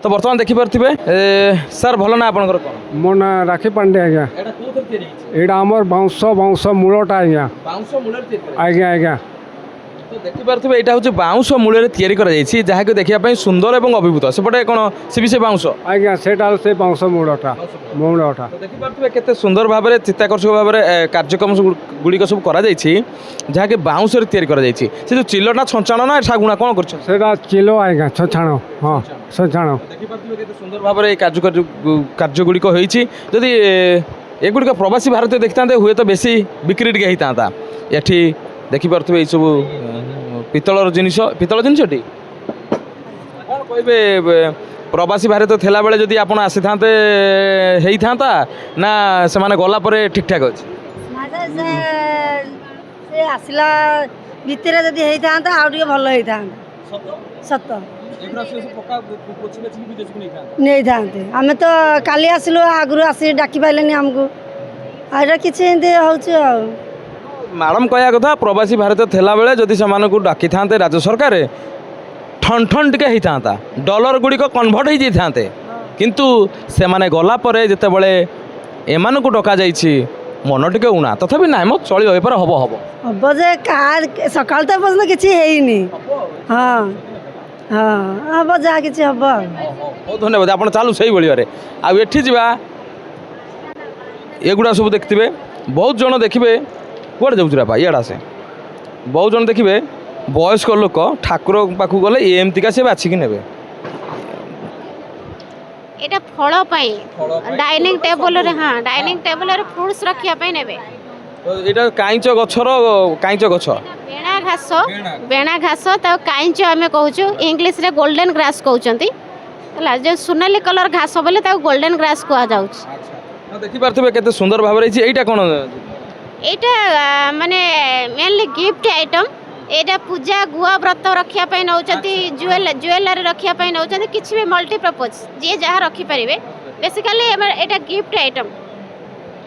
तो बर्तमान देखिपे सर भल ना आपंकर कौन मो ना राखी पांडे आज्ञा एटा आमर बाउंश बाउंश मूलटा आज्ञा आज्ञा आज्ञा तो देखिपे यहाँ हूँ बाउंश मूल या जहाँकि देखा सुंदर और अभिभूत सेपटे कौन सी भी से बाउंश आज्ञा से बाउंश मूलटा मूलटा देखिपे केते सुंदर भाव में चित्ताकर्षक भाव में कार्यक्रम गुड़िक सब जहाँकि बाउंश से जो चिलना छंचाण ना शागुणा कौन कर चिलो आज्ञा छछाण हाँ छछाण देखिपे सुंदर भाव में कार्यगुड़िक होती एगुड़िक प्रवासी भारतीय देखी था हुए तो बेसी बिक्री टे होता था ये देखिपे सब पितलर जिनिस टी कौन कहे प्रवासी भारतीय थिला बेले जदि आपण आसी थांते हेई थांता ना से माने गला परे ठीक ठाक अछि से आसिला भितर जदि हेई थांता आ टिके भलो हेई थांता सत नहीं थांते आमे तो काली आसिलो आगुरु आसी डाकी पाइलेनी हमको आइरा किछि एंदे होउछ आ मैडम कहया कथा प्रवासी भारतीय थिला बेले जदि से माने डाकी थांते राज्य सरकार ठन ठन टिके होता डॉलर गुड़िक कन्भर्ट हो जाते किंतु से माने गला परे जिते बड़े एमान को डका जाइछि मन टिके उना तथापि ना मत चली होई पर हबो हबो हबो जे कार सकाल तो पसन किछि हेइनी हां हां हबो जा किछि हबो बहुत धन्यवाद आपण चालू सही बळिया रे आ एठी जिबा एगुडा सब देखथिबे बहुत जण देखिबे कुआडे जाउछ रे बा इयाडा से बहुत जण देखिबे वयस्क लोक ठाकुर पाखु गले एमतिका से बाछिकी नेबे एटा फल पाई डाइनिंग टेबल रे हां डाइनिंग टेबल रे फ्रूट्स रखिया पाई नेबे तो एटा काइच गछर काइच गछ बेणा घास ता काइच हमें कहूछु इंग्लिश रे गोल्डन ग्रास कहउचंती हला जे सुनाली कलर घास बोले ता गोल्डन ग्रास कहा जाउछ अच्छा देखि परथबे केते सुंदर भाव रही एटा कोन एटा माने मेनली गिफ्ट आइटम एटा पूजा गुआ व्रत रखिया पाई नउचंती ज्वेलरी रखिया पाई नउचंती किछि भी मल्टीपर्पज जे जहा रखि परिबे बेसिकली एटा गिफ्ट आइटम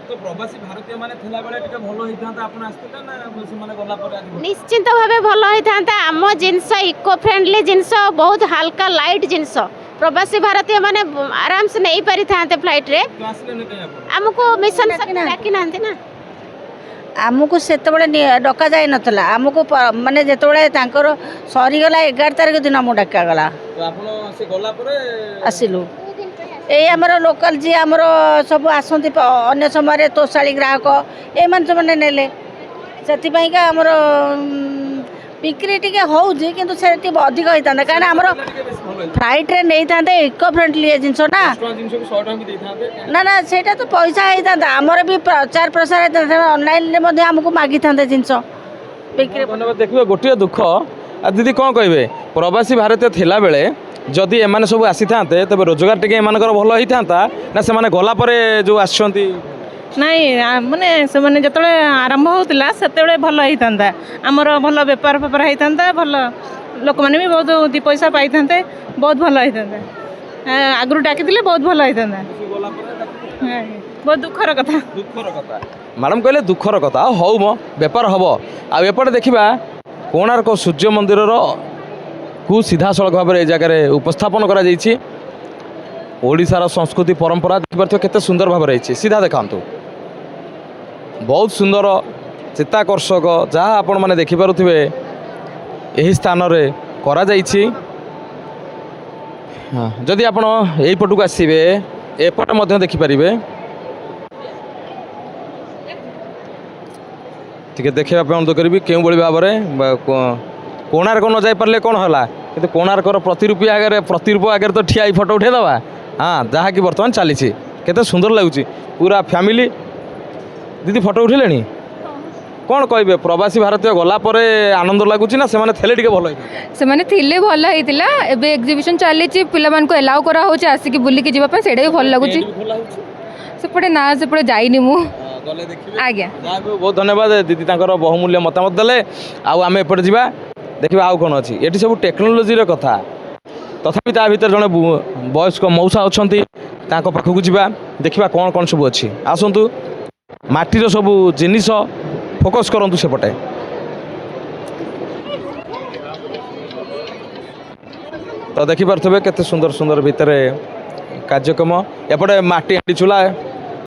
तो प्रवासी भारतीय माने थिला बेले टिके भलो हितांता आपण आस्ते ना से माने गला पर आदि निश्चित भाबे भलो हितांता आम जिंस इको फ्रेंडली जिंस बहुत हल्का लाइट जिंस प्रवासी भारतीय माने आराम से नहीं पारि थांते फ्लाइट रे हमको मिशन डाकी नांते ना आमको सेते डका जाए नथला आमको माने जेतबेले तांकर सरीगला 11 तारिख दिन आमको डाका गला तो आपण से गला परे आसिलु ए हमर लोकल जी हमर सब आसंती अन्य समय तोसाली ग्राहक ए मान सब नेले सेति पई का हमर बिक्री टिके होउजी किंतु सेति अधिक होइता कारण हमर फ्लाइट रे नै थांते इको फ्रेंडली जिंस ना ना ना सेटा तो पैसा होइता हमर भी प्रचार प्रसार ऑनलाइन रे मध्ये हमको मागी थांते जिंस बिक्री धन्यवाद देखिबे गोटिया दुख आ दीदी कोन कहबे प्रवासी भारतीय थिला बेले जदि एमाने सब आसी थांते तबे रोजगार टिके एमानकर भलो होई थांता ना से माने गला परे जो आछंती नाई माने से माने जतले आरंभ होतिला सेतेबेले भलो होई थांता हमर भलो व्यापार पेपर होई थांता भलो लोक माने भी बहुत दी पैसा पाई थांते बहुत भलो होई थांता आगरु डाकी दिले बहुत भलो होई थांता बहुत दुखर कथा मैडम कहले दुखर कथा हौ मो व्यापार हबो आ एपटे देखिबा कोणार्क सूर्य मंदिर को सीधा सड़क भाव में जगह उपस्थापन करा जाइछि ओडिशार संस्कृति परंपरा देखिए केते सुंदर भाव रही सीधा देखांतु बहुत सुंदर चित्ताकर्षक जहाँ आपण मैंने देखिपे यही स्थान रे करा जाइछि जदि आपण यही पटक आसबे एपटे मध्य देखिपारे टिके देखा अनुरोध करी क्यों भाव में कोणार्क न जाई पारे कौन है कि कोणार्कर प्रतिरूप आगे तो ठिया फोटो उठेदवा हाँ जहाँकि बर्तमान चली केते सुंदर लगुच पूरा फैमिली दीदी फोटो उठिले कौन कहे प्रवासी भारतीय गला परे आनंद लगुच ना से थे टे भल से भल होता एवं एक्जिबिशन चली पे एलाउ करा आसिक बुलिकी जावाई से भल लगुच सेपटे ना सेपटे जाइनी मु आज्ञा बहुत धन्यवाद दीदी बहुमूल्य मतामत देले आम एपटे जा देखिए आउ कौन अच्छी ये सब टेक्नोलोजी कथा तथापि ता भीतर जड़े वयस्क मौसा अच्छा पाखक जा देखा कौन कौन सब अच्छी आसतु माटीर सब जिनिस फोकस करूँ सेपटे तो देखिपे केते सुंदर सुंदर भितर कार्यक्रम एपटे माटी हांडी चूल्हा